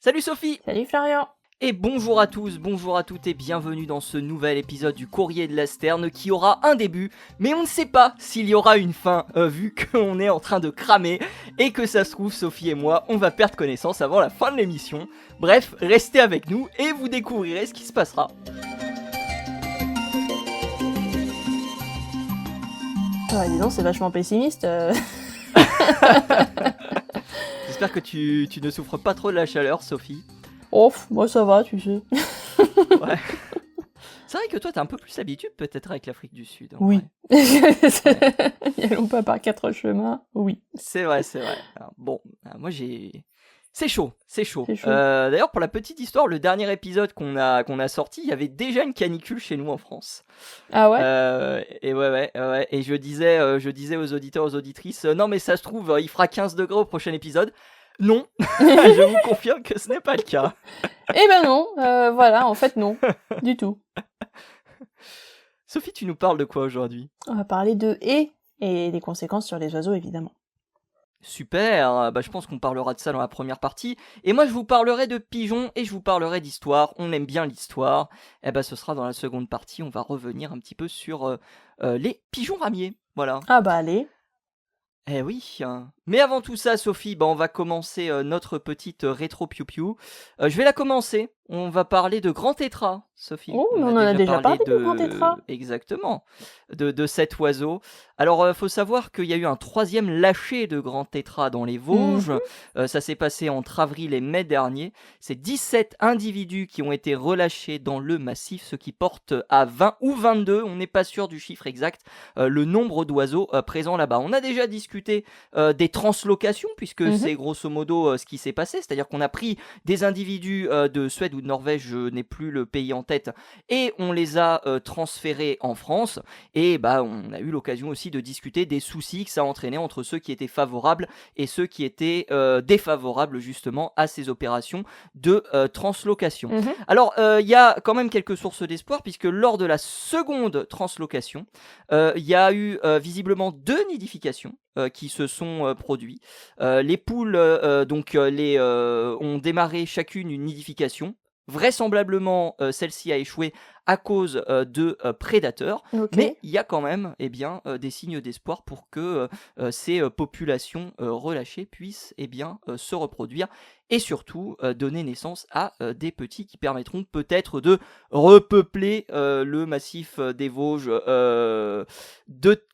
Salut Sophie! Salut Florian! Et bonjour à tous, bonjour à toutes et bienvenue dans ce nouvel épisode du Courrier de la Sterne qui aura un début, mais on ne sait pas s'il y aura une fin, vu qu'on est en train de cramer et que ça se trouve, Sophie et moi, on va perdre connaissance avant la fin de l'émission. Bref, restez avec nous et vous découvrirez ce qui se passera. Ah, dis donc, c'est vachement pessimiste. J'espère que tu ne souffres pas trop de la chaleur, Sophie. Oh, moi ça va, tu sais. Ouais. C'est vrai que toi, t'as un peu plus l'habitude peut-être avec l'Afrique du Sud. Oui. N'y allons pas par quatre chemins, oui. C'est vrai. Alors, bon, moi j'ai... C'est chaud. C'est chaud. D'ailleurs, pour la petite histoire, le dernier épisode qu'on a sorti, il y avait déjà une canicule chez nous en France. Ah ouais? Et ouais. Et je disais aux auditeurs, aux auditrices, non mais ça se trouve, il fera 15 degrés au prochain épisode. Non, je vous confirme que ce n'est pas le cas. Eh ben non, voilà, en fait non, du tout. Sophie, tu nous parles de quoi aujourd'hui? On va parler de haies et des conséquences sur les oiseaux, évidemment. Super, je pense qu'on parlera de ça dans la première partie. Et moi, je vous parlerai de pigeons et je vous parlerai d'histoire. On aime bien l'histoire. Ce sera dans la seconde partie. On va revenir un petit peu sur les pigeons ramiers. Voilà. Ah bah allez. Eh oui. Mais avant tout ça, Sophie, on va commencer notre petite rétro piou-piou. Je vais la commencer. On va parler de grand tétras, Sophie. Oh, on en a déjà parlé de grand tétras. Exactement, de cet oiseau. Alors, faut savoir qu'il y a eu un 3e lâcher de grand tétras dans les Vosges. Ça s'est passé entre avril et mai dernier. C'est 17 individus qui ont été relâchés dans le massif, ce qui porte à 20 ou 22, on n'est pas sûr du chiffre exact, le nombre d'oiseaux présents là-bas. On a déjà discuté des translocations, puisque c'est grosso modo ce qui s'est passé, c'est-à-dire qu'on a pris des individus de Suède ou de Norvège, je n'ai plus le pays en tête, et on les a transférés en France, et on a eu l'occasion aussi de discuter des soucis que ça entraînait entre ceux qui étaient favorables et ceux qui étaient défavorables justement à ces opérations de translocation. Alors, il y a quand même quelques sources d'espoir, puisque lors de la seconde translocation, il y a eu visiblement 2 nidifications qui se sont produits. Les poules ont démarré chacune une nidification. Vraisemblablement, celle-ci a échoué à cause de prédateurs, mais il y a quand même des signes d'espoir pour que ces populations relâchées puissent se reproduire et surtout donner naissance à des petits qui permettront peut-être de repeupler le massif des Vosges de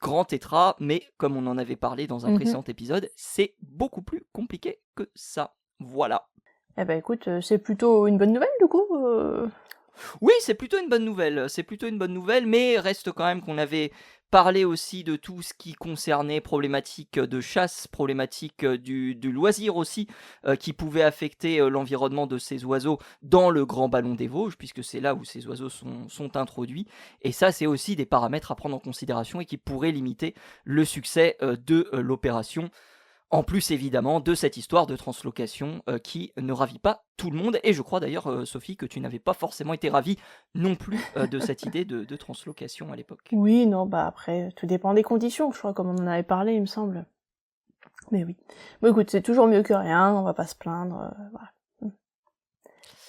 grands tétras, mais comme on en avait parlé dans un précédent épisode, c'est beaucoup plus compliqué que ça. Voilà. Eh ben écoute, c'est plutôt une bonne nouvelle du coup. Oui, c'est plutôt une bonne nouvelle, mais reste quand même qu'on avait parlé aussi de tout ce qui concernait problématique de chasse, problématique du loisir aussi, qui pouvait affecter l'environnement de ces oiseaux dans le Grand Ballon des Vosges, puisque c'est là où ces oiseaux sont introduits, et ça c'est aussi des paramètres à prendre en considération et qui pourraient limiter le succès de l'opération. En plus, évidemment, de cette histoire de translocation qui ne ravit pas tout le monde. Et je crois d'ailleurs, Sophie, que tu n'avais pas forcément été ravie non plus de cette idée de translocation à l'époque. Oui, non, après, tout dépend des conditions, je crois, comme on en avait parlé, il me semble. Mais oui. Bon, écoute, c'est toujours mieux que rien, on va pas se plaindre, voilà.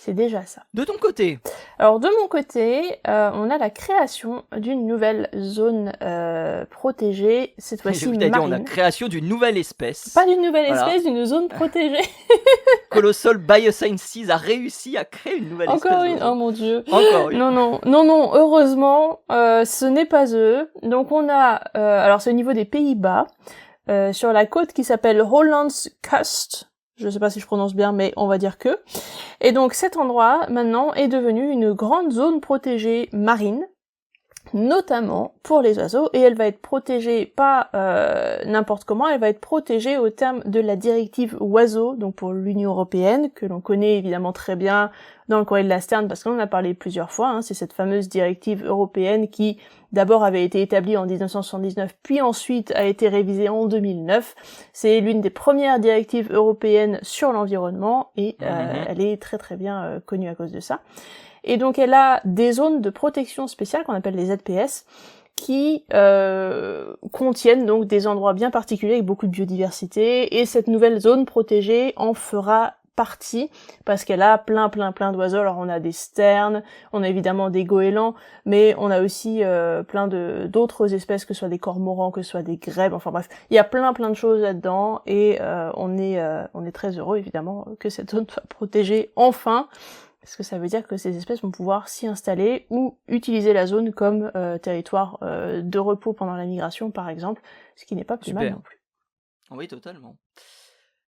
C'est déjà ça. De ton côté? Alors de mon côté, on a la création d'une nouvelle zone protégée, cette fois-ci marine. On a la création d'une nouvelle espèce. Pas d'une nouvelle espèce, d'une zone protégée. Colossal Biosciences a réussi à créer une nouvelle espèce. Encore une, oh mon dieu. Encore une. Non, heureusement, ce n'est pas eux. Donc on a, alors c'est au niveau des Pays-Bas, sur la côte qui s'appelle Hollandskust. Je sais pas si je prononce bien, mais on va dire que. Et donc cet endroit, maintenant, est devenu une grande zone protégée marine, notamment pour les oiseaux, et elle va être protégée pas n'importe comment, elle va être protégée au terme de la directive oiseaux, donc pour l'Union européenne, que l'on connaît évidemment très bien dans le Courrier de la Sterne, parce qu'on en a parlé plusieurs fois, c'est cette fameuse directive européenne qui d'abord avait été établie en 1979, puis ensuite a été révisée en 2009. C'est l'une des premières directives européennes sur l'environnement, et elle est très très bien connue à cause de ça. Et donc elle a des zones de protection spéciale qu'on appelle les ZPS, qui contiennent donc des endroits bien particuliers avec beaucoup de biodiversité, et cette nouvelle zone protégée en fera partie parce qu'elle a plein d'oiseaux. Alors on a des sternes, on a évidemment des goélands, mais on a aussi plein d'autres espèces, que ce soit des cormorans, que ce soit des grèbes, enfin bref, il y a plein de choses là-dedans et on est très heureux évidemment que cette zone soit protégée enfin, parce que ça veut dire que ces espèces vont pouvoir s'y installer ou utiliser la zone comme territoire de repos pendant la migration par exemple, ce qui n'est pas plus mal Super. non plus. Oui, totalement.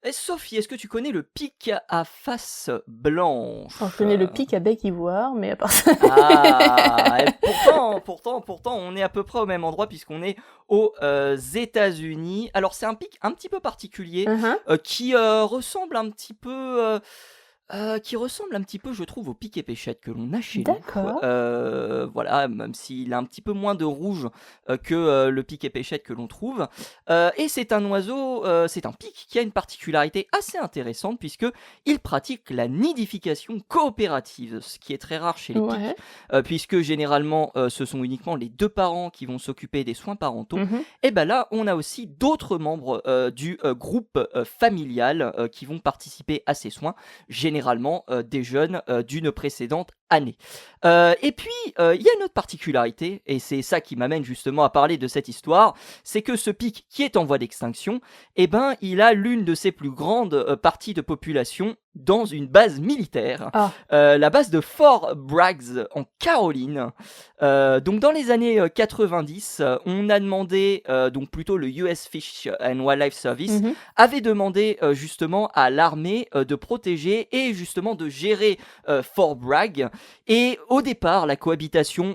Et Sophie, est-ce que tu connais le pic à face blanche? Alors, je connais le pic à bec ivoire, mais à part ça... Ah, et pourtant, on est à peu près au même endroit puisqu'on est aux États-Unis. Alors c'est un pic un petit peu particulier qui ressemble un petit peu, je trouve, au pic et pêchette que l'on a chez nous. D'accord. Voilà, même s'il a un petit peu moins de rouge que le pic et pêchette que l'on trouve. Et c'est un oiseau, c'est un pic qui a une particularité assez intéressante puisque il pratique la nidification coopérative, ce qui est très rare chez les pics, puisque généralement ce sont uniquement les deux parents qui vont s'occuper des soins parentaux. Et ben là, on a aussi d'autres membres du groupe familial qui vont participer à ces soins, généralement des jeunes d'une précédente année. Et puis, il y a une autre particularité, et c'est ça qui m'amène justement à parler de cette histoire, c'est que ce pic qui est en voie d'extinction, eh ben, il a l'une de ses plus grandes parties de population dans une base militaire, la base de Fort Bragg en Caroline. Donc dans les années 90, on a demandé, donc plutôt le US Fish and Wildlife Service, avait demandé justement à l'armée de protéger et justement de gérer Fort Bragg. Et au départ, la cohabitation,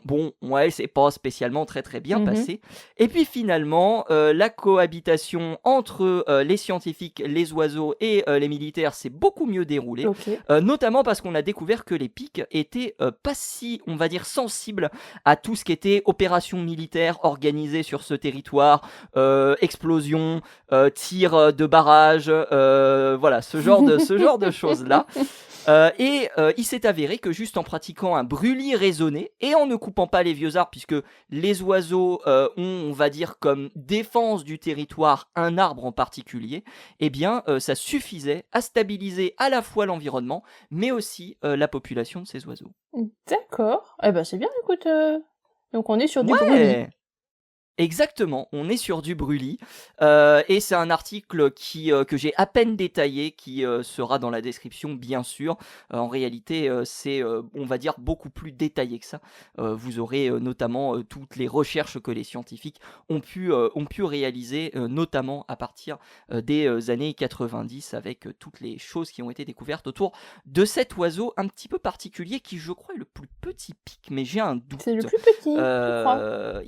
c'est pas spécialement très bien passé. Et puis finalement, la cohabitation entre les scientifiques, les oiseaux et les militaires s'est beaucoup mieux déroulée. Notamment parce qu'on a découvert que les pics étaient pas si, on va dire, sensibles à tout ce qui était opérations militaires organisées sur ce territoire, explosions, tirs de barrage, voilà, ce genre de choses-là. Et il s'est avéré que juste en pratiquant un brûlis raisonné et en ne coupant pas les vieux arbres, puisque les oiseaux ont, on va dire, comme défense du territoire un arbre en particulier, eh bien ça suffisait à stabiliser à la fois l'environnement, mais aussi la population de ces oiseaux. D'accord. Eh ben c'est bien, écoute. Donc on est sur du brûlis. Exactement, on est sur du brûlis, et c'est un article que j'ai à peine détaillé, qui sera dans la description bien sûr. En réalité, c'est, on va dire, beaucoup plus détaillé que ça. Vous aurez notamment toutes les recherches que les scientifiques ont pu réaliser, notamment à partir des années 90, avec toutes les choses qui ont été découvertes autour de cet oiseau un petit peu particulier, qui je crois est le plus petit pic, mais j'ai un doute. C'est le plus petit, je crois.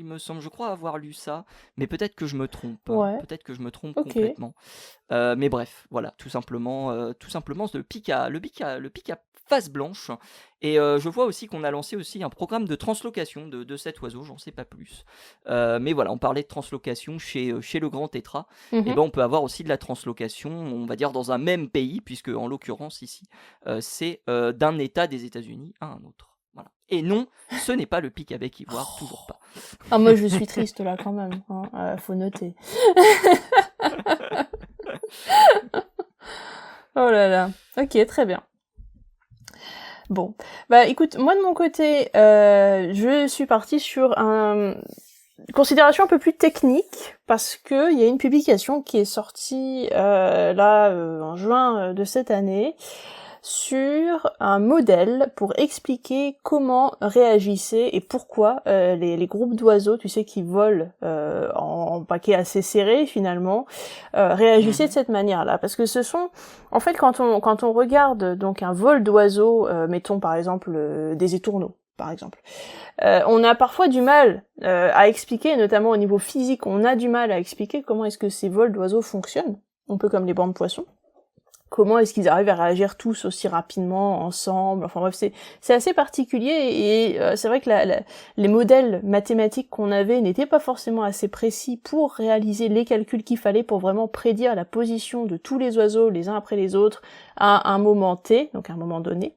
Il me semble, je crois avoir lu ça, mais peut-être que je me trompe, peut-être que je me trompe complètement. Mais bref, voilà, tout simplement, le pic à face blanche. Et je vois aussi qu'on a lancé aussi un programme de translocation de cet oiseau, j'en sais pas plus. Mais voilà, on parlait de translocation chez le grand tétra. Et ben on peut avoir aussi de la translocation, on va dire, dans un même pays, puisque en l'occurrence ici, c'est d'un état des États-Unis à un autre. Voilà. Et non, ce n'est pas le pic à bec ivoire, toujours pas. Ah, moi je suis triste là quand même, hein. Faut noter. Oh là là. Ok, très bien. Bon, bah écoute, moi de mon côté, je suis partie sur une considération un peu plus technique, parce que il y a une publication qui est sortie en juin de cette année, sur un modèle pour expliquer comment réagissaient et pourquoi les groupes d'oiseaux, tu sais, qui volent en paquets assez serrés finalement, réagissaient de cette manière-là. Parce que ce sont, en fait, quand on regarde donc un vol d'oiseaux, mettons par exemple des étourneaux, par exemple, on a parfois du mal à expliquer, notamment au niveau physique, on a du mal à expliquer comment est-ce que ces vols d'oiseaux fonctionnent, un peu comme les bancs de poissons. Comment est-ce qu'ils arrivent à réagir tous aussi rapidement, ensemble, enfin bref, c'est assez particulier, et c'est vrai que les modèles mathématiques qu'on avait n'étaient pas forcément assez précis pour réaliser les calculs qu'il fallait pour vraiment prédire la position de tous les oiseaux les uns après les autres à un moment T, donc à un moment donné.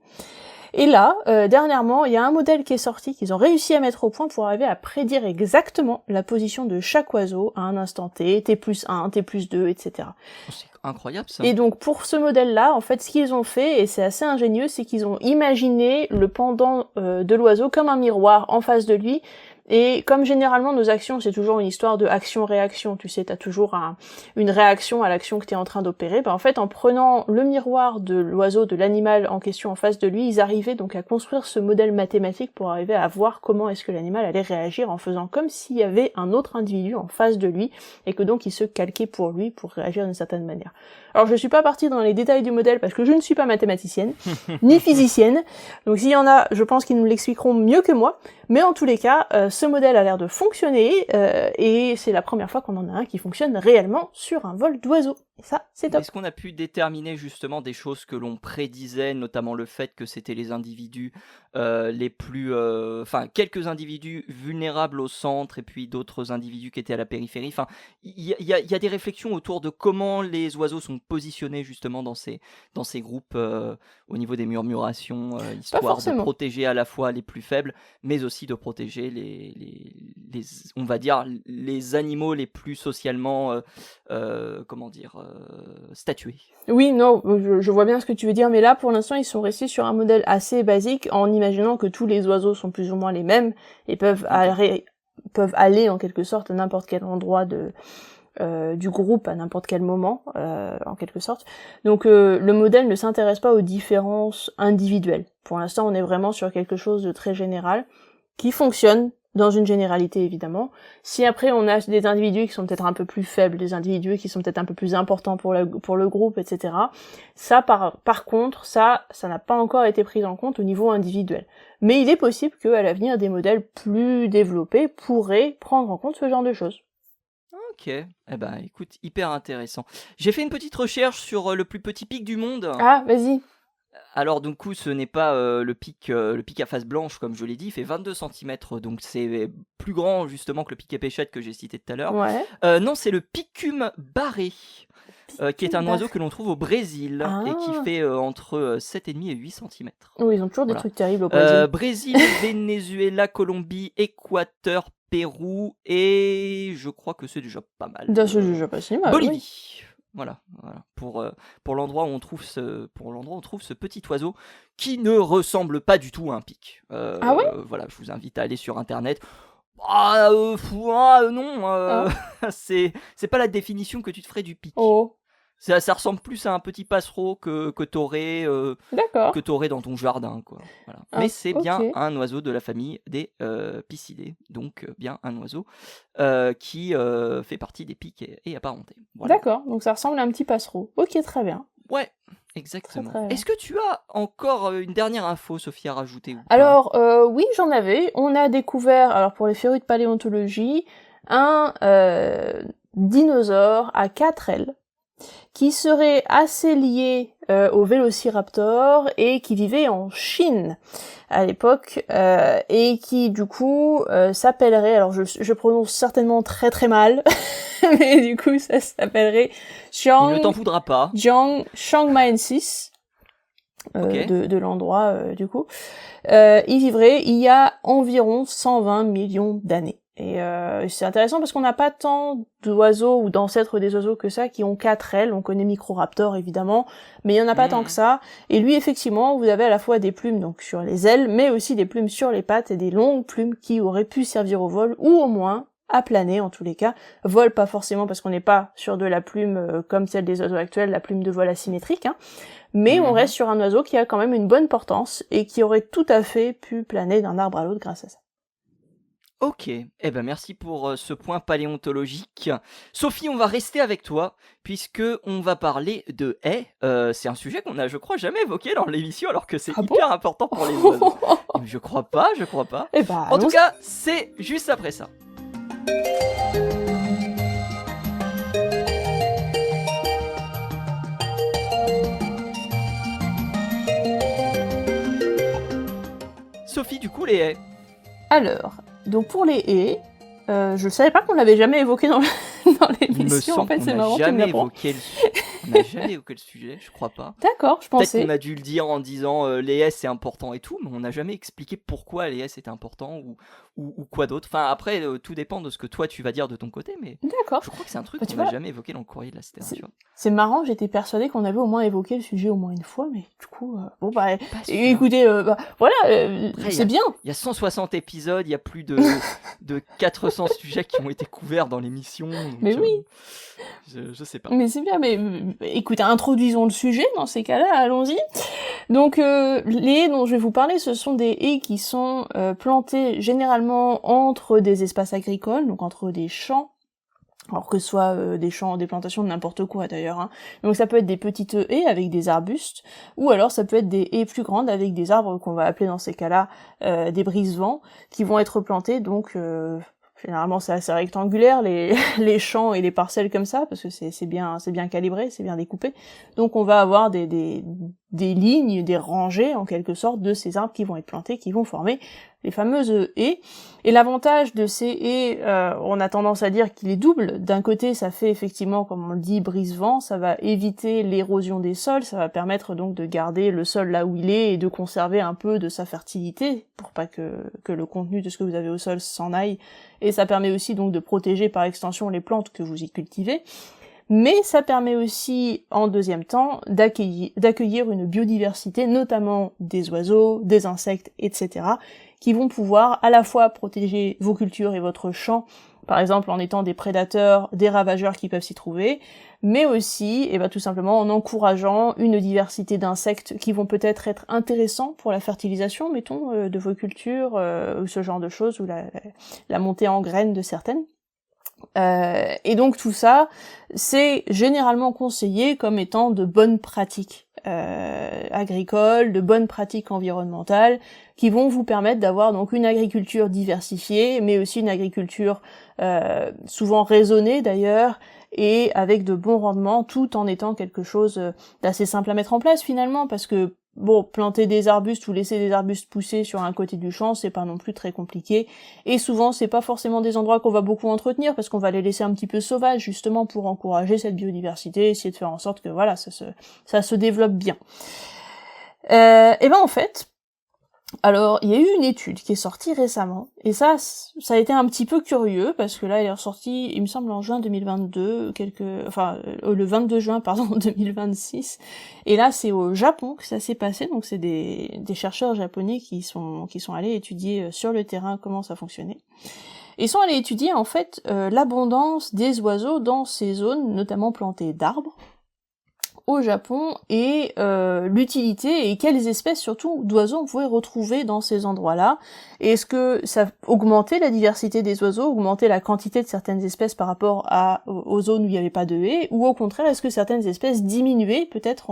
Et là, dernièrement, il y a un modèle qui est sorti qu'ils ont réussi à mettre au point pour arriver à prédire exactement la position de chaque oiseau à un instant T, T+1, T+2, etc. C'est incroyable ça. Et donc pour ce modèle-là, en fait, ce qu'ils ont fait, et c'est assez ingénieux, c'est qu'ils ont imaginé le pendant de l'oiseau comme un miroir en face de lui. Et comme généralement nos actions, c'est toujours une histoire de action-réaction, tu sais, t'as toujours une réaction à l'action que t'es en train d'opérer, en fait, en prenant le miroir de l'oiseau, de l'animal en question en face de lui, ils arrivaient donc à construire ce modèle mathématique pour arriver à voir comment est-ce que l'animal allait réagir en faisant comme s'il y avait un autre individu en face de lui, et que donc il se calquait pour lui pour réagir d'une certaine manière. Alors je suis pas partie dans les détails du modèle parce que je ne suis pas mathématicienne, ni physicienne, donc s'il y en a, je pense qu'ils nous l'expliqueront mieux que moi, mais en tous les cas, ce modèle a l'air de fonctionner, et c'est la première fois qu'on en a un qui fonctionne réellement sur un vol d'oiseau. Et ça, c'est top. Est-ce qu'on a pu déterminer justement des choses que l'on prédisait, notamment le fait que c'était les individus les plus... Enfin, quelques individus vulnérables au centre et puis d'autres individus qui étaient à la périphérie. Enfin, il y a des réflexions autour de comment les oiseaux sont positionnés justement dans ces groupes au niveau des murmurations, histoire de protéger à la fois les plus faibles, mais aussi de protéger les on va dire, les animaux les plus socialement... comment dire, statuer. Oui, non, je vois bien ce que tu veux dire, mais là, pour l'instant, ils sont restés sur un modèle assez basique, en imaginant que tous les oiseaux sont plus ou moins les mêmes, et peuvent aller en quelque sorte à n'importe quel endroit du groupe, à n'importe quel moment, en quelque sorte. Donc le modèle ne s'intéresse pas aux différences individuelles. Pour l'instant, on est vraiment sur quelque chose de très général, qui fonctionne, dans une généralité évidemment. Si après on a des individus qui sont peut-être un peu plus faibles, des individus qui sont peut-être un peu plus importants pour le groupe, etc. Ça par contre, ça n'a pas encore été pris en compte au niveau individuel. Mais il est possible qu'à l'avenir des modèles plus développés pourraient prendre en compte ce genre de choses. Ok, eh ben écoute, hyper intéressant. J'ai fait une petite recherche sur le plus petit pic du monde. Ah, vas-y. Alors du coup, ce n'est pas le pic à face blanche, comme je l'ai dit, il fait 22 cm, donc c'est plus grand justement que le pic épéchette que j'ai cité tout à l'heure. Ouais. Non, c'est le picum barré, qui est un oiseau que l'on trouve au Brésil, et qui fait entre 7,5 et 8 cm. Oh, ils ont toujours des trucs terribles au Brésil. Brésil, Venezuela, Colombie, Équateur, Pérou, et je crois que c'est déjà pas mal. C'est déjà pas si mal. Bolivie. Oui. Voilà. Pour l'endroit où on trouve ce petit oiseau qui ne ressemble pas du tout à un pic. Ah ouais. Voilà, je vous invite à aller sur internet. Non, c'est pas la définition que tu te ferais du pic. Oh. Ça ressemble plus à un petit passereau que t'aurais dans ton jardin, quoi. Voilà. Mais c'est bien un oiseau de la famille des Piscidae, donc bien un oiseau qui fait partie des pics et apparentés. Voilà. D'accord, donc ça ressemble à un petit passereau. Ok, très bien. Ouais, exactement. Très bien. Est-ce que tu as encore une dernière info, Sophie, à rajouter ou pas ? Alors, oui, j'en avais. On a découvert, alors pour les férus de paléontologie, un dinosaure à 4 ailes qui serait assez lié au Vélociraptor et qui vivait en Chine à l'époque et qui du coup s'appellerait, alors je prononce certainement très très mal, mais du coup ça s'appellerait Il ne t'en voudra pas. Chiangmaensis. De l'endroit du coup. Il vivrait il y a environ 120 millions d'années. Et c'est intéressant parce qu'on n'a pas tant d'oiseaux ou d'ancêtres des oiseaux que ça qui ont 4 ailes. On connaît Microraptor évidemment, mais il y en a pas tant que ça. Et lui effectivement, vous avez à la fois des plumes donc sur les ailes, mais aussi des plumes sur les pattes et des longues plumes qui auraient pu servir au vol ou au moins à planer en tous les cas. Vol pas forcément parce qu'on n'est pas sur de la plume comme celle des oiseaux actuels, la plume de vol asymétrique, hein. Mais on reste sur un oiseau qui a quand même une bonne portance et qui aurait tout à fait pu planer d'un arbre à l'autre grâce à ça. Ok, eh ben merci pour ce point paléontologique. Sophie, on va rester avec toi puisque on va parler de haies. C'est un sujet qu'on a, je crois, jamais évoqué dans l'émission alors que c'est hyper important pour les oiseaux. Je crois pas. Eh ben, en tout cas, c'est juste après ça. Sophie, du coup, les haies. Alors, donc pour les haies, je savais pas qu'on l'avait jamais évoqué dans l'émission. En fait, c'est marrant. Jamais évoqué On n'a jamais évoqué le sujet, je crois pas. D'accord, je Peut-être qu'on pensais. a dû le dire en disant les S c'est important et tout, mais on n'a jamais expliqué pourquoi les S étaient importants ou quoi d'autre. Enfin, après, tout dépend de ce que toi tu vas dire de ton côté, mais D'accord. je crois que c'est un truc Bah, qu'on tu n'a vois, jamais évoqué dans le courrier de la Citerne, tu vois. c'est marrant, j'étais persuadée qu'on avait au moins évoqué le sujet au moins une fois, mais du coup, bon bah, Pas sûr. écoutez, bah, voilà, Après, c'est bien. Il y a 160 épisodes, il y a plus de 400 sujets qui ont été couverts dans l'émission. donc, Mais oui. Je sais pas. Mais c'est bien, mais écoutez, introduisons le sujet dans ces cas-là, allons-y. Donc les haies dont je vais vous parler, ce sont des haies qui sont plantées généralement entre des espaces agricoles, donc entre des champs, alors que ce soit des champs, des plantations de n'importe quoi d'ailleurs. Hein. Donc ça peut être des petites haies avec des arbustes, ou alors ça peut être des haies plus grandes avec des arbres qu'on va appeler dans ces cas-là des brise-vents, qui vont être plantés donc... Généralement, c'est assez rectangulaire, les champs et les parcelles comme ça, parce que c'est bien calibré, c'est bien découpé. Donc on va avoir des lignes, des rangées, en quelque sorte, de ces arbres qui vont être plantés, qui vont former les fameuses haies. Et l'avantage de ces haies, on a tendance à dire qu'il est double. D'un côté, ça fait effectivement, comme on le dit, brise-vent, ça va éviter l'érosion des sols, ça va permettre donc de garder le sol là où il est et de conserver un peu de sa fertilité, pour pas que le contenu de ce que vous avez au sol s'en aille. Et ça permet aussi donc de protéger par extension les plantes que vous y cultivez. Mais ça permet aussi, en deuxième temps, d'accueillir une biodiversité, notamment des oiseaux, des insectes, etc., qui vont pouvoir à la fois protéger vos cultures et votre champ, par exemple en étant des prédateurs, des ravageurs qui peuvent s'y trouver, mais aussi, tout simplement, en encourageant une diversité d'insectes qui vont peut-être être intéressants pour la fertilisation, mettons, de vos cultures, ou ce genre de choses, ou la montée en graines de certaines. Et donc tout ça, c'est généralement conseillé comme étant de bonnes pratiques agricoles, de bonnes pratiques environnementales, qui vont vous permettre d'avoir donc une agriculture diversifiée, mais aussi une agriculture souvent raisonnée d'ailleurs, et avec de bons rendements, tout en étant quelque chose d'assez simple à mettre en place finalement, parce que bon, planter des arbustes ou laisser des arbustes pousser sur un côté du champ, c'est pas non plus très compliqué. Et souvent, c'est pas forcément des endroits qu'on va beaucoup entretenir, parce qu'on va les laisser un petit peu sauvages, justement, pour encourager cette biodiversité, essayer de faire en sorte que, voilà, ça se développe bien. En fait, alors, il y a eu une étude qui est sortie récemment, et ça a été un petit peu curieux, parce que là, elle est ressortie, il me semble, en juin 2022, le 22 juin, 2026, et là, c'est au Japon que ça s'est passé, donc c'est des chercheurs japonais qui sont allés étudier sur le terrain comment ça fonctionnait. Ils sont allés étudier, en fait, l'abondance des oiseaux dans ces zones, notamment plantées d'arbres, au Japon, et l'utilité et quelles espèces surtout d'oiseaux on pouvait retrouver dans ces endroits-là. Et est-ce que ça augmentait la diversité des oiseaux, augmentait la quantité de certaines espèces par rapport aux zones où il n'y avait pas de haies, ou au contraire est-ce que certaines espèces diminuaient peut-être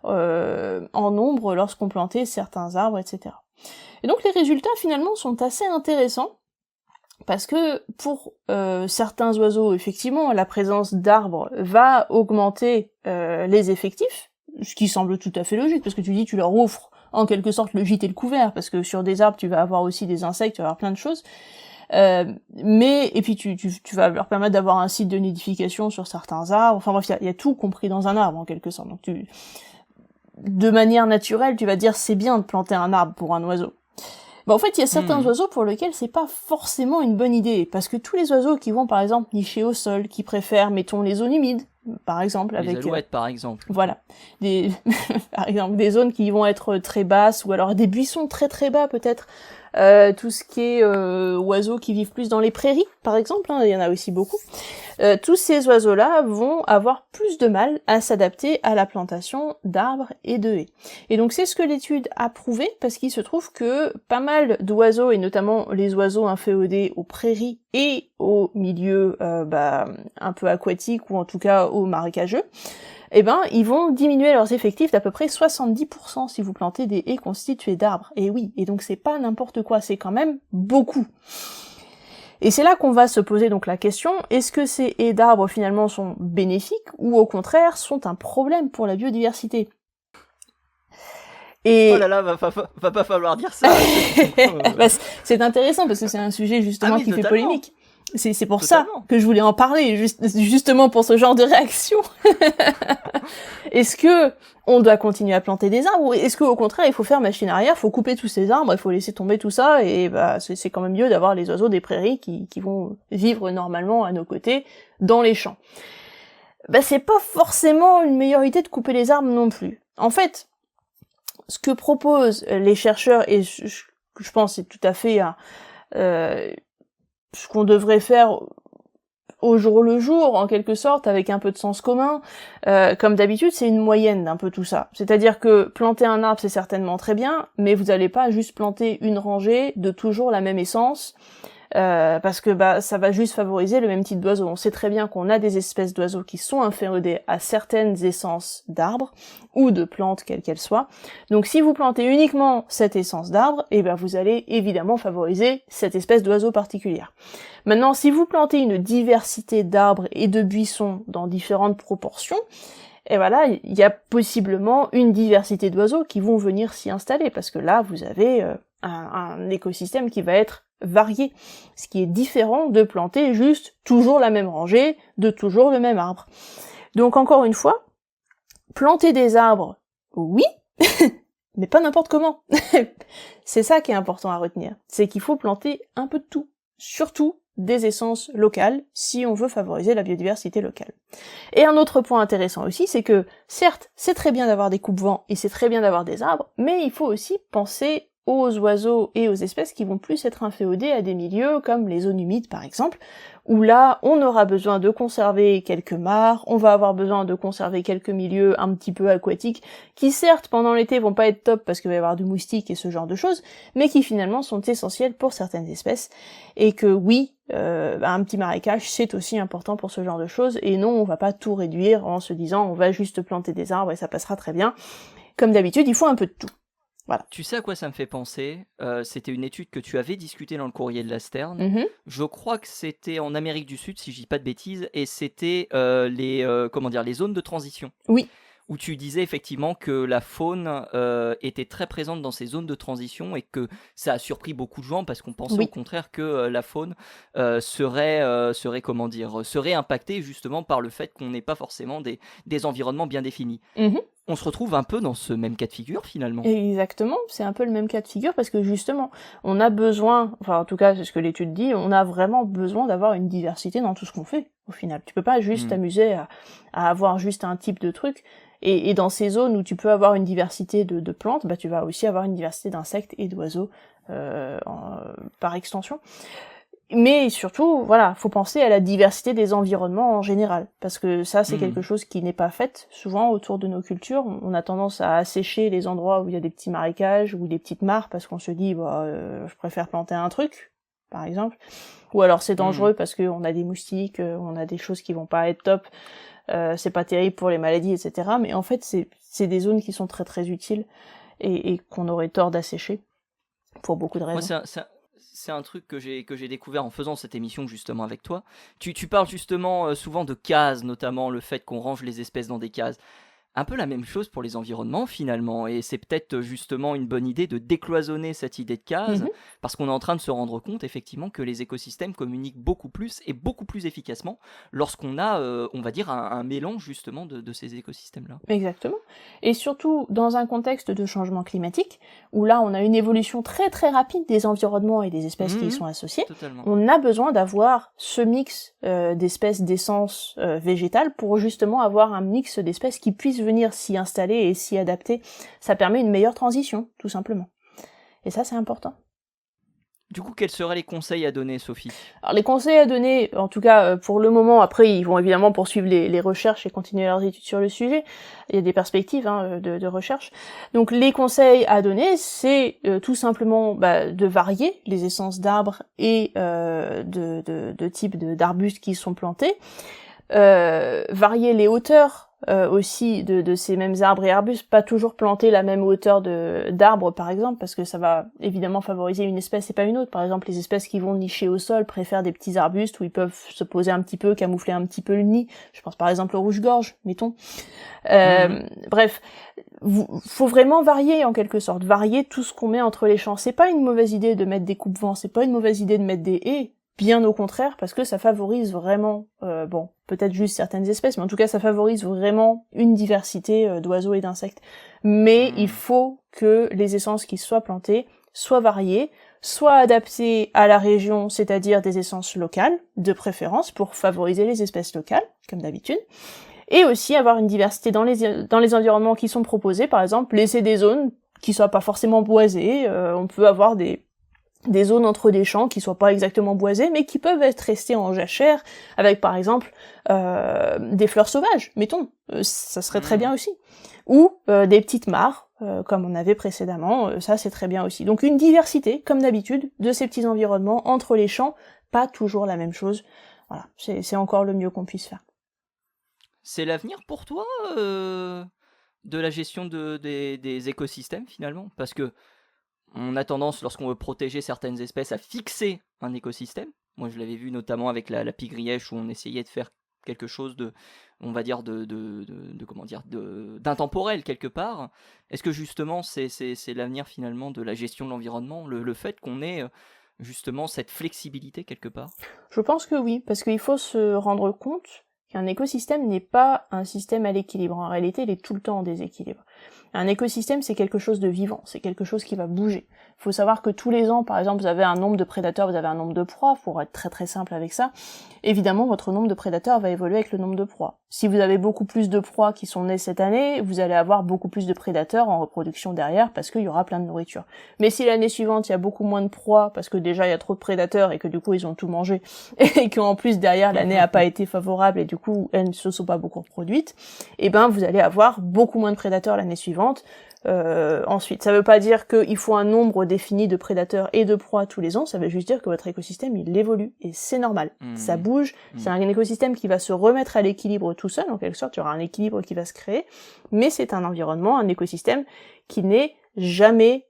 en nombre lorsqu'on plantait certains arbres, etc. Et donc les résultats finalement sont assez intéressants, parce que pour certains oiseaux, effectivement, la présence d'arbres va augmenter les effectifs, ce qui semble tout à fait logique, parce que tu leur offres en quelque sorte le gîte et le couvert, parce que sur des arbres, tu vas avoir aussi des insectes, tu vas avoir plein de choses, et puis tu vas leur permettre d'avoir un site de nidification sur certains arbres, enfin bref, il y a tout compris dans un arbre, en quelque sorte. Donc de manière naturelle, tu vas dire c'est bien de planter un arbre pour un oiseau. En fait, il y a certains oiseaux pour lesquels c'est pas forcément une bonne idée, parce que tous les oiseaux qui vont, par exemple, nicher au sol, qui préfèrent, mettons, les zones humides, par exemple, les avec... alouettes, par exemple. Voilà. Par exemple, des zones qui vont être très basses, ou alors des buissons très très bas, peut-être. Tout ce qui est oiseaux qui vivent plus dans les prairies, par exemple, hein, il y en a aussi beaucoup. Tous ces oiseaux-là vont avoir plus de mal à s'adapter à la plantation d'arbres et de haies. Et donc c'est ce que l'étude a prouvé, parce qu'il se trouve que pas mal d'oiseaux, et notamment les oiseaux inféodés aux prairies et aux milieux un peu aquatiques, ou en tout cas aux marécageux, ils vont diminuer leurs effectifs d'à peu près 70% si vous plantez des haies constituées d'arbres. Et oui, et donc c'est pas n'importe quoi, c'est quand même beaucoup. Et c'est là qu'on va se poser donc la question, est-ce que ces haies d'arbres finalement sont bénéfiques, ou au contraire sont un problème pour la biodiversité ? Et... Oh là là, va pas falloir dire ça. c'est intéressant parce que c'est un sujet justement qui fait polémique. C'est pour ça Totalement. que je voulais en parler, justement pour ce genre de réaction. Est-ce que on doit continuer à planter des arbres, ou est-ce qu'au contraire il faut faire machine arrière, faut couper tous ces arbres, il faut laisser tomber tout ça, et bah c'est quand même mieux d'avoir les oiseaux des prairies qui vont vivre normalement à nos côtés dans les champs. Bah c'est pas forcément une meilleure idée de couper les arbres non plus. En fait, ce que proposent les chercheurs, et je pense c'est tout à fait ce qu'on devrait faire au jour le jour, en quelque sorte, avec un peu de sens commun, comme d'habitude, c'est une moyenne d'un peu tout ça. C'est-à-dire que planter un arbre, c'est certainement très bien, mais vous allez pas juste planter une rangée de toujours la même essence, parce que bah ça va juste favoriser le même type d'oiseaux. On sait très bien qu'on a des espèces d'oiseaux qui sont inféodées à certaines essences d'arbres ou de plantes quelles qu'elles soient. Donc si vous plantez uniquement cette essence d'arbre, eh ben vous allez évidemment favoriser cette espèce d'oiseau particulière. Maintenant, si vous plantez une diversité d'arbres et de buissons dans différentes proportions, et voilà, il y a possiblement une diversité d'oiseaux qui vont venir s'y installer, parce que là, vous avez un écosystème qui va être varié, ce qui est différent de planter juste toujours la même rangée, de toujours le même arbre. Donc encore une fois, planter des arbres, oui, mais pas n'importe comment. C'est ça qui est important à retenir, c'est qu'il faut planter un peu de tout, surtout des essences locales, si on veut favoriser la biodiversité locale. Et un autre point intéressant aussi, c'est que, certes, c'est très bien d'avoir des coupe-vents, et c'est très bien d'avoir des arbres, mais il faut aussi penser aux oiseaux et aux espèces qui vont plus être inféodées à des milieux comme les zones humides par exemple, où là on aura besoin de conserver quelques mares, on va avoir besoin de conserver quelques milieux un petit peu aquatiques, qui certes pendant l'été vont pas être top parce qu'il va y avoir du moustique et ce genre de choses, mais qui finalement sont essentiels pour certaines espèces, et que oui, un petit marécage c'est aussi important pour ce genre de choses, et non on va pas tout réduire en se disant on va juste planter des arbres et ça passera très bien. Comme d'habitude, il faut un peu de tout. Voilà. Tu sais à quoi ça me fait penser? C'était une étude que tu avais discutée dans le courrier de la Sterne. Mm-hmm. Je crois que c'était en Amérique du Sud, si je dis pas de bêtises, et c'était les zones de transition. Oui. Où tu disais effectivement que la faune était très présente dans ces zones de transition et que ça a surpris beaucoup de gens parce qu'on pensait au contraire que la faune serait impactée justement par le fait qu'on n'ait pas forcément des environnements bien définis. Mm-hmm. On se retrouve un peu dans ce même cas de figure finalement. Exactement, c'est un peu le même cas de figure parce que justement, on a besoin, enfin en tout cas c'est ce que l'étude dit, on a vraiment besoin d'avoir une diversité dans tout ce qu'on fait au final. Tu peux pas juste t'amuser à avoir juste un type de truc, et dans ces zones où tu peux avoir une diversité de plantes, bah tu vas aussi avoir une diversité d'insectes et d'oiseaux par extension. Mais surtout, voilà, faut penser à la diversité des environnements en général, parce que ça, c'est quelque chose qui n'est pas fait souvent autour de nos cultures. On a tendance à assécher les endroits où il y a des petits marécages ou des petites mares, parce qu'on se dit, je préfère planter un truc, par exemple. Ou alors c'est dangereux parce qu'on a des moustiques, on a des choses qui vont pas être top, c'est pas terrible pour les maladies, etc. Mais en fait, c'est des zones qui sont très très utiles et qu'on aurait tort d'assécher pour beaucoup de raisons. Moi, c'est un truc que j'ai découvert en faisant cette émission justement avec toi. Tu parles justement souvent de cases, notamment le fait qu'on range les espèces dans des cases. Un peu la même chose pour les environnements finalement, et c'est peut-être justement une bonne idée de décloisonner cette idée de case, parce qu'on est en train de se rendre compte effectivement que les écosystèmes communiquent beaucoup plus et beaucoup plus efficacement lorsqu'on a, on va dire, un mélange justement de ces écosystèmes-là. Exactement. Et surtout dans un contexte de changement climatique, où là on a une évolution très très rapide des environnements et des espèces qui y sont associées, Totalement. on a besoin d'avoir ce mix d'espèces d'essences végétales pour justement avoir un mix d'espèces qui puissent venir s'y installer et s'y adapter. Ça permet une meilleure transition, tout simplement. Et ça, c'est important. Du coup, quels seraient les conseils à donner, Sophie? Alors, les conseils à donner, en tout cas pour le moment, après ils vont évidemment poursuivre les recherches et continuer leurs études sur le sujet, il y a des perspectives de recherche. Donc les conseils à donner, c'est tout simplement de varier les essences d'arbres et de types d'arbustes qui sont plantés, varier les hauteurs aussi de ces mêmes arbres et arbustes, pas toujours planter la même hauteur d'arbres par exemple, parce que ça va évidemment favoriser une espèce et pas une autre. Par exemple, les espèces qui vont nicher au sol préfèrent des petits arbustes où ils peuvent se poser un petit peu, camoufler un petit peu le nid. Je pense par exemple au rouge-gorge, mettons. Bref, faut vraiment varier en quelque sorte, varier tout ce qu'on met entre les champs. C'est pas une mauvaise idée de mettre des coupe-vents, c'est pas une mauvaise idée de mettre des haies. Bien au contraire, parce que ça favorise vraiment, bon, peut-être juste certaines espèces, mais en tout cas ça favorise vraiment une diversité d'oiseaux et d'insectes. Mais il faut que les essences qui soient plantées soient variées, soient adaptées à la région, c'est-à-dire des essences locales, de préférence, pour favoriser les espèces locales, comme d'habitude, et aussi avoir une diversité dans les environnements qui sont proposés, par exemple, laisser des zones qui soient pas forcément boisées, on peut avoir des zones entre des champs qui soient pas exactement boisées, mais qui peuvent être restées en jachère, avec par exemple des fleurs sauvages, mettons, ça serait très bien aussi. Ou des petites mares, comme on avait précédemment, ça c'est très bien aussi. Donc une diversité, comme d'habitude, de ces petits environnements entre les champs, pas toujours la même chose. Voilà, c'est encore le mieux qu'on puisse faire. C'est l'avenir pour toi de la gestion des écosystèmes finalement? Parce que on a tendance, lorsqu'on veut protéger certaines espèces, à fixer un écosystème. Moi, je l'avais vu notamment avec la pie-grièche, où on essayait de faire quelque chose de, on va dire, comment dire, d'intemporel quelque part. Est-ce que justement, c'est l'avenir finalement de la gestion de l'environnement, le fait qu'on ait justement cette flexibilité quelque part? Je pense que oui, parce qu'il faut se rendre compte qu'un écosystème n'est pas un système à l'équilibre. En réalité, il est tout le temps en déséquilibre. Un écosystème, c'est quelque chose de vivant, c'est quelque chose qui va bouger. Il faut savoir que tous les ans, par exemple, vous avez un nombre de prédateurs, vous avez un nombre de proies, pour être très très simple avec ça. Évidemment, votre nombre de prédateurs va évoluer avec le nombre de proies. Si vous avez beaucoup plus de proies qui sont nées cette année, vous allez avoir beaucoup plus de prédateurs en reproduction derrière, parce qu'il y aura plein de nourriture. Mais si l'année suivante, il y a beaucoup moins de proies, parce que déjà il y a trop de prédateurs, et que du coup ils ont tout mangé, et qu'en plus derrière l'année a pas été favorable, et du coup elles ne se sont pas beaucoup reproduites, et ben vous allez avoir beaucoup moins de prédateurs l'année suivante. Ensuite, ça veut pas dire qu'il faut un nombre défini de prédateurs et de proies tous les ans, ça veut juste dire que votre écosystème il évolue, et c'est normal. Ça bouge, c'est un écosystème qui va se remettre à l'équilibre tout seul, en quelque sorte, il y aura un équilibre qui va se créer, mais c'est un environnement, un écosystème qui n'est jamais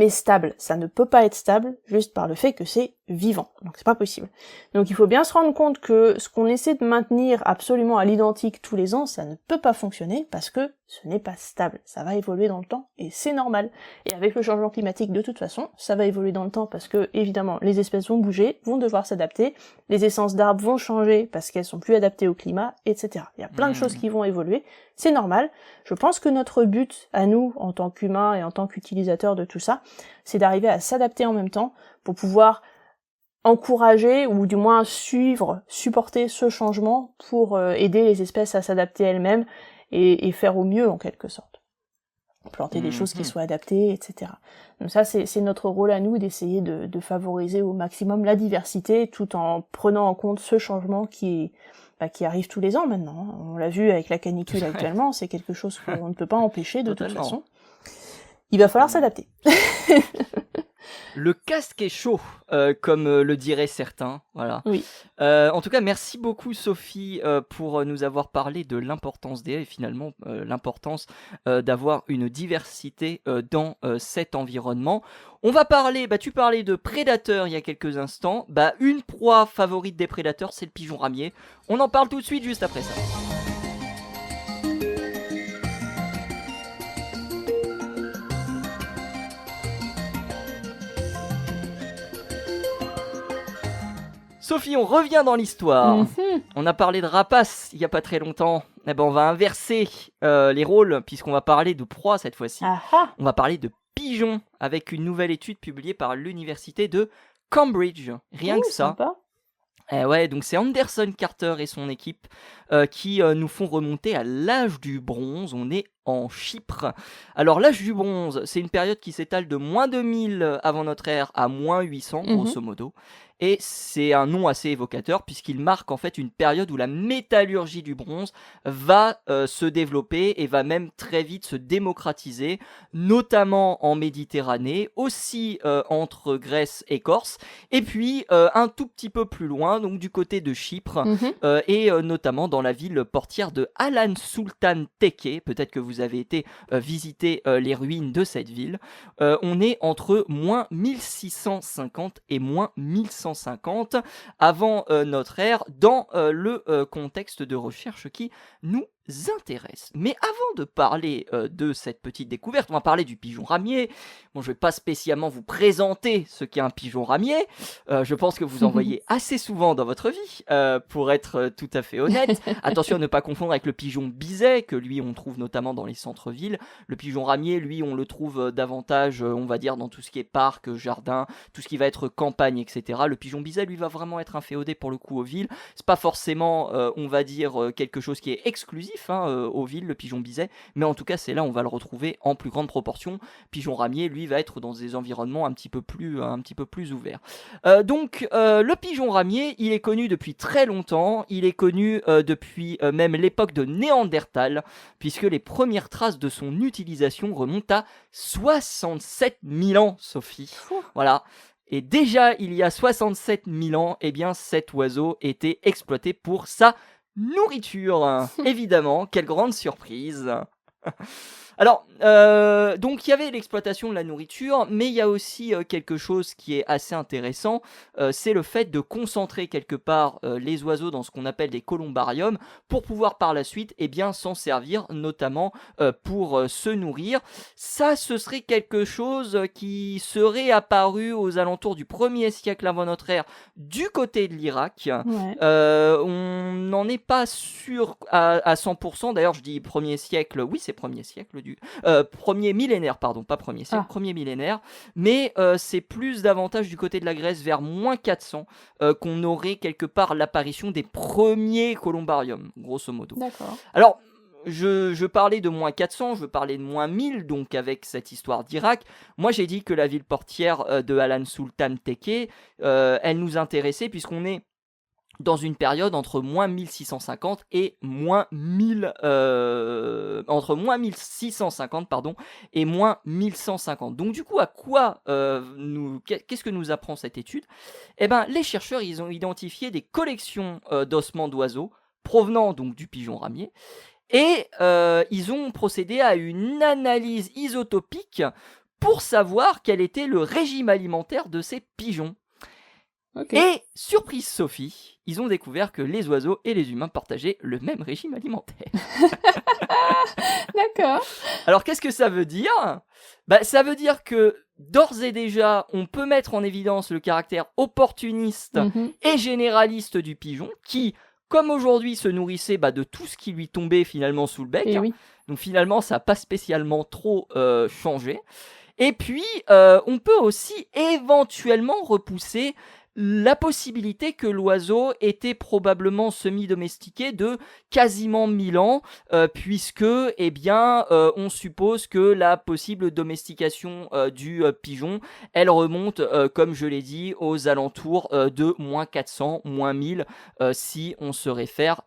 stable. Ça ne peut pas être stable juste par le fait que c'est vivant. Donc c'est pas possible. Donc il faut bien se rendre compte que ce qu'on essaie de maintenir absolument à l'identique tous les ans, ça ne peut pas fonctionner parce que ce n'est pas stable. Ça va évoluer dans le temps et c'est normal. Et avec le changement climatique, de toute façon, ça va évoluer dans le temps parce que, évidemment, les espèces vont bouger, vont devoir s'adapter, les essences d'arbres vont changer parce qu'elles sont plus adaptées au climat, etc. Il y a plein de choses qui vont évoluer. C'est normal. Je pense que notre but, à nous, en tant qu'humains et en tant qu'utilisateurs de tout ça, c'est d'arriver à s'adapter en même temps pour pouvoir encourager ou du moins suivre, supporter ce changement pour aider les espèces à s'adapter elles-mêmes et faire au mieux en quelque sorte. Planter des choses qui soient adaptées, etc. Donc ça c'est notre rôle à nous d'essayer de favoriser au maximum la diversité tout en prenant en compte ce changement qui arrive tous les ans maintenant. On l'a vu avec la canicule actuellement, c'est quelque chose qu'on ne peut pas empêcher de toute façon. Il va falloir s'adapter. Le casque est chaud, comme le diraient certains. Voilà. Oui. En tout cas, merci beaucoup Sophie pour nous avoir parlé de l'importance des haies et finalement l'importance d'avoir une diversité dans cet environnement. On va parler, tu parlais de prédateurs il y a quelques instants. Une proie favorite des prédateurs, c'est le pigeon ramier. On en parle tout de suite juste après ça. Sophie, on revient dans l'histoire. On a parlé de rapaces il n'y a pas très longtemps. On va inverser les rôles puisqu'on va parler de proies cette fois-ci. Aha. On va parler de pigeons avec une nouvelle étude publiée par l'université de Cambridge. Rien que ça. Sympa. Donc c'est Anderson Carter et son équipe qui nous font remonter à l'âge du bronze. On est en Chypre. Alors l'âge du bronze, c'est une période qui s'étale de moins 2000 avant notre ère à moins 800, grosso modo. Et c'est un nom assez évocateur puisqu'il marque en fait une période où la métallurgie du bronze va se développer et va même très vite se démocratiser, notamment en Méditerranée, aussi entre Grèce et Corse, et puis un tout petit peu plus loin, donc du côté de Chypre, et notamment dans la ville portière de Alan Sultan Teke. Peut-être que vous avez été visiter les ruines de cette ville. On est entre moins 1650 et moins 1150 avant notre ère dans le contexte de recherche qui nous intéresse. Mais avant de parler de cette petite découverte, on va parler du pigeon ramier. Bon, je vais pas spécialement vous présenter ce qu'est un pigeon ramier. Je pense que vous en voyez assez souvent dans votre vie, pour être tout à fait honnête. Attention à ne pas confondre avec le pigeon biset, que lui on trouve notamment dans les centres-villes. Le pigeon ramier, lui, on le trouve davantage, on va dire, dans tout ce qui est parc, jardin, tout ce qui va être campagne, etc. Le pigeon biset, lui, va vraiment être inféodé pour le coup aux villes. C'est pas forcément, on va dire, quelque chose qui est exclusif aux villes, le pigeon biset, mais en tout cas, c'est là où on va le retrouver en plus grande proportion. Pigeon ramier, lui, va être dans des environnements un petit peu plus ouverts. Donc, le pigeon ramier, il est connu depuis très longtemps. Il est connu depuis même l'époque de Néandertal, puisque les premières traces de son utilisation remontent à 67 000 ans, Sophie. Voilà. Et déjà, il y a 67 000 ans, eh bien, cet oiseau était exploité pour sa nourriture. Évidemment, quelle grande surprise. Alors, donc il y avait l'exploitation de la nourriture, mais il y a aussi quelque chose qui est assez intéressant, c'est le fait de concentrer quelque part les oiseaux dans ce qu'on appelle des columbariums pour pouvoir par la suite s'en servir, notamment pour se nourrir. Ça, ce serait quelque chose qui serait apparu aux alentours du 1er siècle avant notre ère du côté de l'Irak. Ouais. On n'en est pas sûr à 100%, d'ailleurs je dis 1er siècle, oui c'est 1er siècle, premier millénaire, pardon, pas premier siècle, premier millénaire, mais c'est plus davantage du côté de la Grèce, vers moins 400, qu'on aurait quelque part l'apparition des premiers columbariums, grosso modo. D'accord. Alors, je parlais de moins 400, je parlais de moins 1000, donc avec cette histoire d'Irak. Moi, j'ai dit que la ville portière de Alan Sultan Tekke, elle nous intéressait puisqu'on est dans une période entre moins 1650 et moins 1000, entre moins 1650 et moins 1150. Donc du coup, à quoi qu'est-ce que nous apprend cette étude ? Eh ben, les chercheurs, ils ont identifié des collections d'ossements d'oiseaux provenant donc du pigeon ramier, et ils ont procédé à une analyse isotopique pour savoir quel était le régime alimentaire de ces pigeons. Okay. Et, surprise Sophie, ils ont découvert que les oiseaux et les humains partageaient le même régime alimentaire. D'accord. Alors, qu'est-ce que ça veut dire ? Ça veut dire que, d'ores et déjà, on peut mettre en évidence le caractère opportuniste et généraliste du pigeon, qui, comme aujourd'hui, se nourrissait de tout ce qui lui tombait finalement sous le bec. Oui. Donc finalement, ça n'a pas spécialement trop changé. Et puis, on peut aussi éventuellement repousser la possibilité que l'oiseau était probablement semi-domestiqué de quasiment 1000 ans, puisque, on suppose que la possible domestication du pigeon, elle remonte, comme je l'ai dit, aux alentours de moins 400, moins 1000, si on se réfère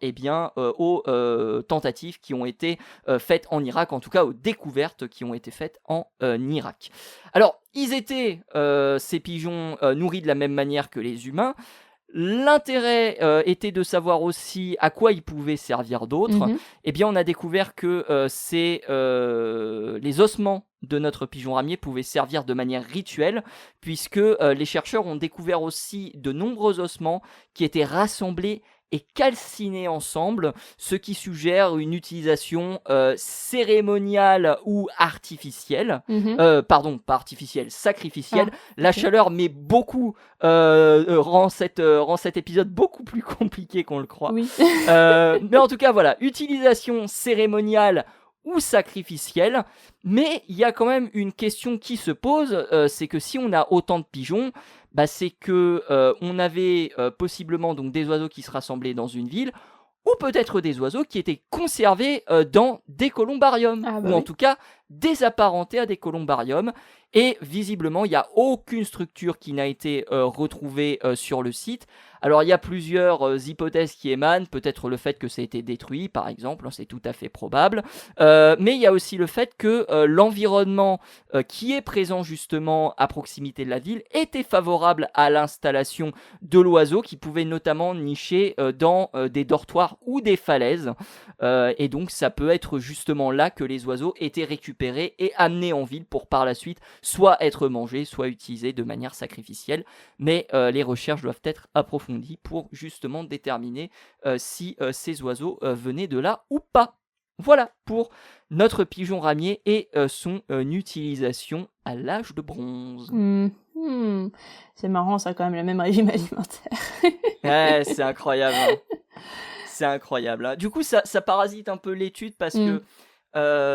aux tentatives qui ont été faites en Irak, en tout cas aux découvertes qui ont été faites en Irak. Alors, ils étaient, ces pigeons, nourris de la même manière que les humains. L'intérêt était de savoir aussi à quoi ils pouvaient servir d'autres. Eh bien, on a découvert que les ossements de notre pigeon ramier pouvaient servir de manière rituelle, puisque les chercheurs ont découvert aussi de nombreux ossements qui étaient rassemblés et calcinés ensemble, ce qui suggère une utilisation cérémoniale ou artificielle. Pardon, pas artificielle, sacrificielle. La chaleur rend cet épisode beaucoup plus compliqué qu'on le croit. Oui. Mais en tout cas, voilà, utilisation cérémoniale ou sacrificielle. Mais il y a quand même une question qui se pose, c'est que si on a autant de pigeons, c'est que on avait possiblement donc des oiseaux qui se rassemblaient dans une ville, ou peut-être des oiseaux qui étaient conservés dans des columbariums, ou en tout cas désapparentés à des columbariums. Et visiblement, il n'y a aucune structure qui n'a été retrouvée sur le site. Alors, il y a plusieurs hypothèses qui émanent. Peut-être le fait que ça a été détruit, par exemple, c'est tout à fait probable. Mais il y a aussi le fait que l'environnement qui est présent justement à proximité de la ville était favorable à l'installation de l'oiseau, qui pouvait notamment nicher dans des dortoirs ou des falaises. Et donc, ça peut être justement là que les oiseaux étaient récupérés et amenés en ville pour par la suite soit être mangés, soit utilisés de manière sacrificielle. Mais les recherches doivent être approfondies pour justement déterminer si ces oiseaux venaient de là ou pas. Voilà pour notre pigeon ramier et son utilisation à l'âge de bronze. C'est marrant, ça a quand même le même régime alimentaire. Ouais, c'est incroyable. Hein. C'est incroyable. Hein. Du coup, ça parasite un peu l'étude parce que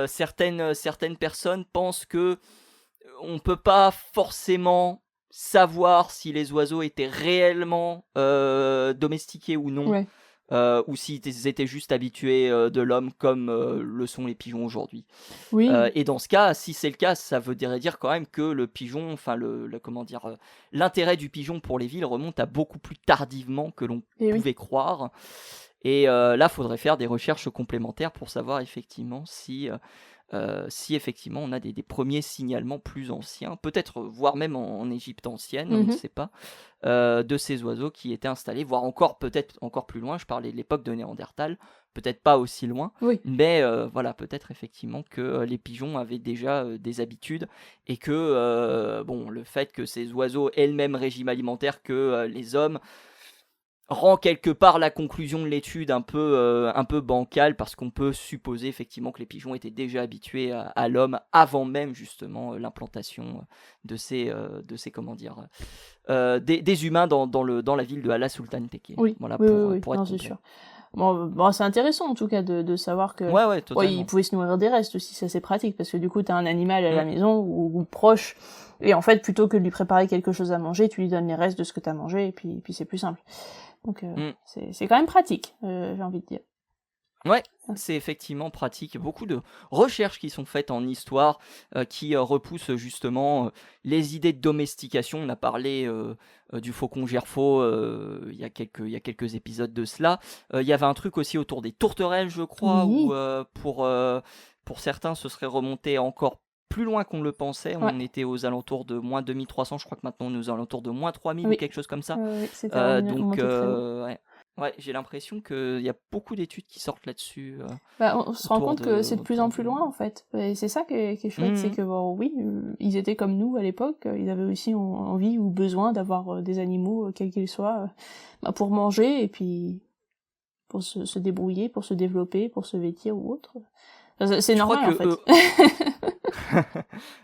certaines personnes pensent que on peut pas forcément savoir si les oiseaux étaient réellement domestiqués ou non. Ouais. Ou s'ils étaient juste habitués de l'homme comme le sont les pigeons aujourd'hui. Oui. Et dans ce cas, si c'est le cas, ça veut dire quand même que le pigeon, enfin l'intérêt du pigeon pour les villes remonte à beaucoup plus tardivement que l'on pouvait croire. Et là, faudrait faire des recherches complémentaires pour savoir effectivement si effectivement on a des premiers signalements plus anciens, peut-être voire même en Égypte ancienne, on ne sait pas, de ces oiseaux qui étaient installés, voire peut-être encore plus loin. Je parlais de l'époque de Néandertal, peut-être pas aussi loin, mais voilà, peut-être effectivement que les pigeons avaient déjà des habitudes et que le fait que ces oiseaux aient le même régime alimentaire que les hommes rend quelque part la conclusion de l'étude un peu bancale, parce qu'on peut supposer effectivement que les pigeons étaient déjà habitués à l'homme avant même justement l'implantation de ces des humains dans la ville de Hala Sultan Tekke. Voilà, pour être c'est sûr. Bon, c'est intéressant en tout cas de savoir que ils pouvaient se nourrir des restes aussi, ça c'est pratique, parce que du coup t'as un animal à la maison ou proche, et en fait plutôt que de lui préparer quelque chose à manger, tu lui donnes les restes de ce que t'as mangé, et puis c'est plus simple. Donc c'est quand même pratique, j'ai envie de dire. Ouais, c'est effectivement pratique. Il y a beaucoup de recherches qui sont faites en histoire qui repoussent justement les idées de domestication. On a parlé du faucon gerfaut il y a quelques épisodes de cela. Il y avait un truc aussi autour des tourterelles, je crois, où pour certains, ce serait remonté encore plus loin qu'on ne le pensait. On était aux alentours de moins 2300, je crois que maintenant on est aux alentours de moins 3000 ou quelque chose comme ça. Donc ouais, j'ai l'impression qu'il y a beaucoup d'études qui sortent là-dessus. On se rend compte que c'est de plus en plus loin en fait. Et c'est ça qui est chouette, c'est que ils étaient comme nous à l'époque, ils avaient aussi envie ou besoin d'avoir des animaux, quels qu'ils soient, pour manger et puis pour se débrouiller, pour se développer, pour se vêtir ou autre. C'est normal en fait.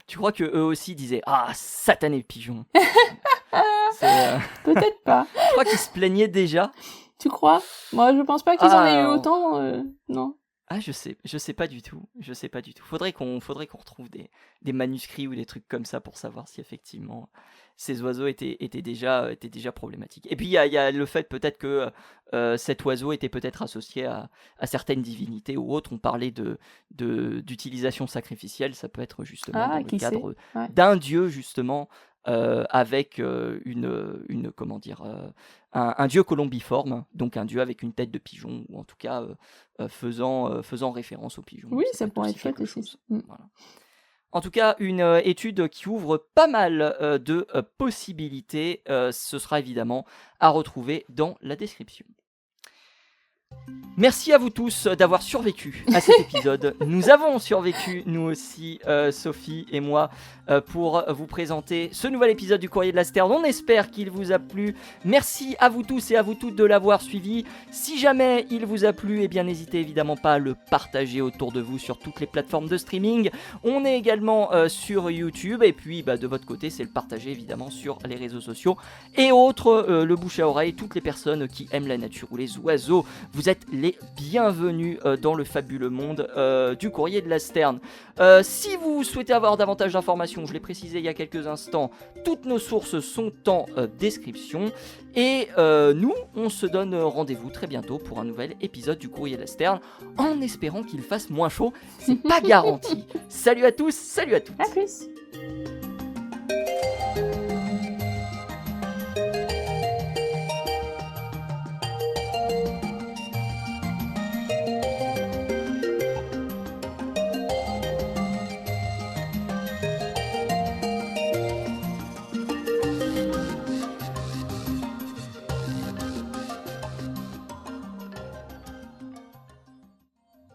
Tu crois que eux aussi disaient « Ah, satané pigeon !» Peut-être pas. Je crois qu'ils se plaignaient déjà. Tu crois? Moi, je pense pas qu'ils en aient eu autant, non. Ah, je sais pas du tout. Faudrait qu'on retrouve des manuscrits ou des trucs comme ça pour savoir si effectivement ces oiseaux étaient déjà problématiques. Et puis il y a le fait peut-être que cet oiseau était peut-être associé à certaines divinités ou autres. On parlait d'utilisation sacrificielle, ça peut être justement dans le cadre d'un dieu justement. Avec un dieu colombiforme, donc un dieu avec une tête de pigeon, ou en tout cas faisant référence au pigeon. Oui, ça pourrait être chouette aussi. Voilà. En tout cas, une étude qui ouvre pas mal de possibilités, ce sera évidemment à retrouver dans la description. Merci à vous tous d'avoir survécu à cet épisode. Nous avons survécu, nous aussi, Sophie et moi, pour vous présenter ce nouvel épisode du Courrier de la Sterne. On espère qu'il vous a plu. Merci à vous tous et à vous toutes de l'avoir suivi. Si jamais il vous a plu, eh bien n'hésitez évidemment pas à le partager autour de vous sur toutes les plateformes de streaming. On est également sur YouTube, et puis de votre côté, c'est le partager évidemment sur les réseaux sociaux et autres, le bouche à oreille, toutes les personnes qui aiment la nature ou les oiseaux. Vous êtes les bienvenus dans le fabuleux monde du Courrier de la Sterne. Si vous souhaitez avoir davantage d'informations, je l'ai précisé il y a quelques instants, toutes nos sources sont en description. Et nous, on se donne rendez-vous très bientôt pour un nouvel épisode du Courrier de la Sterne, en espérant qu'il fasse moins chaud. C'est pas garanti. Salut à tous, salut à toutes. À plus.